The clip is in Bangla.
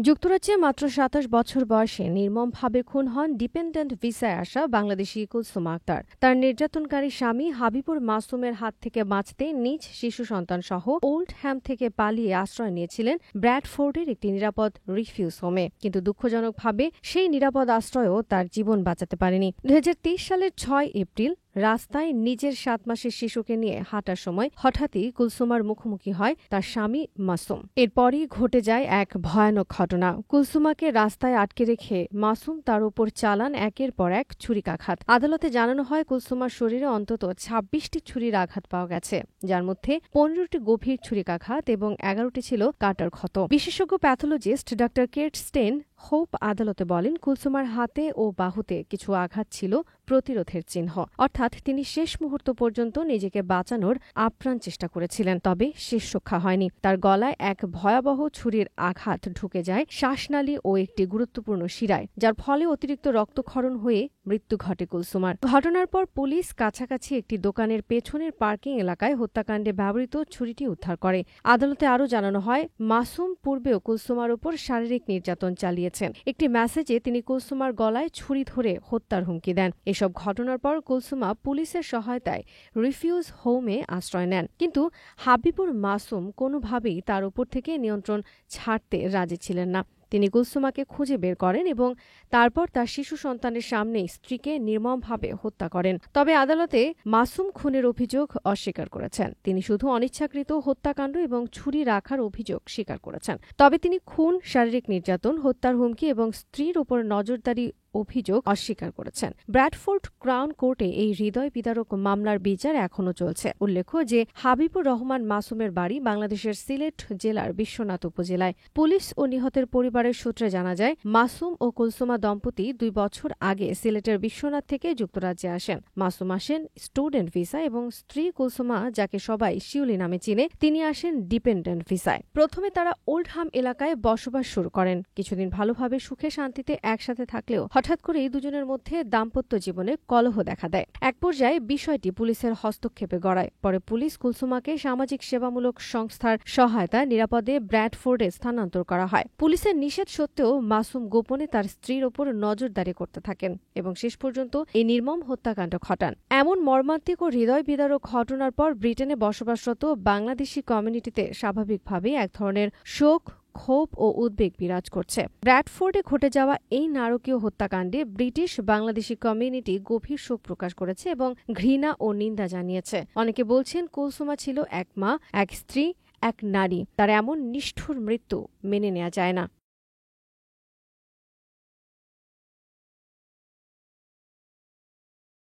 যুক্তরাজ্যে মাত্র ২৭ বছর বয়সে নির্মমভাবে খুন হন ডিপেন্ডেন্ট ভিসায় আসা বাংলাদেশি কুলসুম আক্তার। তার নির্যাতনকারী স্বামী হাবিবুর মাসুমের হাত থেকে বাঁচতে নিজ শিশু সন্তান সহ ওল্ডহ্যাম থেকে পালিয়ে আশ্রয় নিয়েছিলেন ব্র্যাডফোর্ডের একটি নিরাপদ রিফিউজ হোমে। কিন্তু দুঃখজনকভাবে সেই নিরাপদ আশ্রয়ও তার জীবন বাঁচাতে পারেনি। ২০২৩ সালের ৬ এপ্রিল রাস্তায় নিজের ৭ মাসের শিশুকে নিয়ে হাঁটার সময় হঠাৎই কুলসুমার মুখোমুখি হয় তার স্বামী মাসুম। এরপরই ঘটে যায় এক ভয়ানক ঘটনা। কুলসুমাকে রাস্তায় আটকে রেখে মাসুম তার উপর চালান একের পর এক ছুরিকাঘাত। আদালতে জানানো হয় কুলসুমার শরীরে অন্তত ২৬টি ছুরির আঘাত পাওয়া গেছে, যার মধ্যে ১৫টি গভীর ছুরিকাঘাত এবং ১১টি ছিল কাটার ক্ষত। বিশেষজ্ঞ প্যাথোলজিস্ট ডা কেট স্টেন হোপ আদালতে বলেন, কুলসুমার হাতে ও বাহুতে কিছু আঘাত ছিল প্রতিরোধের চিহ্ন, অর্থাৎ তিনি শেষ মুহূর্ত পর্যন্ত নিজেকে বাঁচানোর আপ্রাণ চেষ্টা করেছিলেন, তবে শেষ রক্ষা হয়নি। তার গলায় এক ভয়াবহ ছুরির আঘাত ঢুকে যায় শ্বাসনালী ও একটি গুরুত্বপূর্ণ শিরায়, যার ফলে অতিরিক্ত রক্তক্ষরণ হয়ে মৃত্যু ঘটে কুলসুমার। ঘটনার পর পুলিশ কাছাকাছি একটি দোকানের পেছনের পার্কিং এলাকায় হত্যাকাণ্ডে ব্যবহৃত ছুরিটি উদ্ধার করে। আদালতে আরও জানানো হয়, মাসুম পূর্বেও কুলসুমার উপর শারীরিক নির্যাতন চালিয়েছেন। একটি মেসেজে তিনি কুলসুমার গলায় ছুরি ধরে হত্যার হুমকি দেন। এসব ঘটনার পর কুলসুমা পুলিশের সহায়তায় রিফিউজ হোমে আশ্রয় নেন, কিন্তু হাবিবুর মাসুম কোনোভাবেই তার উপর থেকে নিয়ন্ত্রণ ছাড়তে রাজি ছিলেন না। তিনি কুলসুমাকে খুঁজে বের করেন এবং তারপর তার শিশু সন্তানের সামনেই স্ত্রীকে নির্মমভাবে হত্যা করেন। তবে আদালতে মাসুম খুনের অভিযোগ অস্বীকার করেছেন। তিনি শুধু অনিচ্ছাকৃত হত্যাকাণ্ড এবং ছুরি রাখার অভিযোগ স্বীকার করেছেন। তবে তিনি খুন, শারীরিক নির্যাতন, হত্যার হুমকি এবং স্ত্রীর উপর নজরদারি অভিযোগ অস্বীকার করেছেন। ব্র্যাডফোর্ড ক্রাউন কোর্টে এই হৃদয় বিদারক মামলার বিচার এখনও চলছে। উল্লেখ্য যে হাবিবুর রহমান মাসুমের বাড়ি বাংলাদেশের সিলেট জেলার বিশ্বনাথ উপজেলায়। পুলিশ ও নিহতের পরিবারের সূত্রে জানা যায়, মাসুম ও কুলসুমা দম্পতি ২ বছর আগে সিলেটের বিশ্বনাথ থেকে যুক্তরাজ্যে আসেন। মাসুম আসেন স্টুডেন্ট ভিসায় এবং স্ত্রী কুলসুমা, যাকে সবাই শিউলি নামে চিনে, তিনি আসেন ডিপেন্ডেন্ট ভিসায়। প্রথমে তারা ওল্ডহ্যাম এলাকায় বসবাস শুরু করেন। কিছুদিন ভালোভাবে সুখে শান্তিতে একসাথে থাকলেও হঠাৎ করেই দুজনের মধ্যে দাম্পত্য জীবনে কলহ দেখা দেয়। এক পর্যায়ে বিষয়টি পুলিশের হস্তক্ষেপে গড়ায়। পরে পুলিশ কুলসুমাকে সামাজিক সেবামূলক সংস্থার সহায়তায় নিরাপদে ব্র্যাডফোর্ডে স্থানান্তর করা হয়। পুলিশের নিষেধ সত্ত্বেও মাসুম গোপনে তার স্ত্রীর ওপর নজরদারি করতে থাকেন এবং শেষ পর্যন্ত এই নির্মম হত্যাকাণ্ড ঘটান। এমন মর্মান্তিক ও হৃদয় বিদারক ঘটনার পর ব্রিটেনে বসবাসরত বাংলাদেশি কমিউনিটিতে স্বাভাবিকভাবেই এক ধরনের শোক, ক্ষোভ ও উদ্বেগ বিরাজ করছে। ব্র্যাডফোর্ডে ঘটে যাওয়া এই নারকীয় হত্যাকাণ্ডে ব্রিটিশ বাংলাদেশি কমিউনিটি গভীর শোক প্রকাশ করেছে এবং ঘৃণা ও নিন্দা জানিয়েছে। অনেকে বলছেন, কুলসুমা ছিল এক মা, এক স্ত্রী, এক নারী। তার এমন নিষ্ঠুর মৃত্যু মেনে নেওয়া যায় না।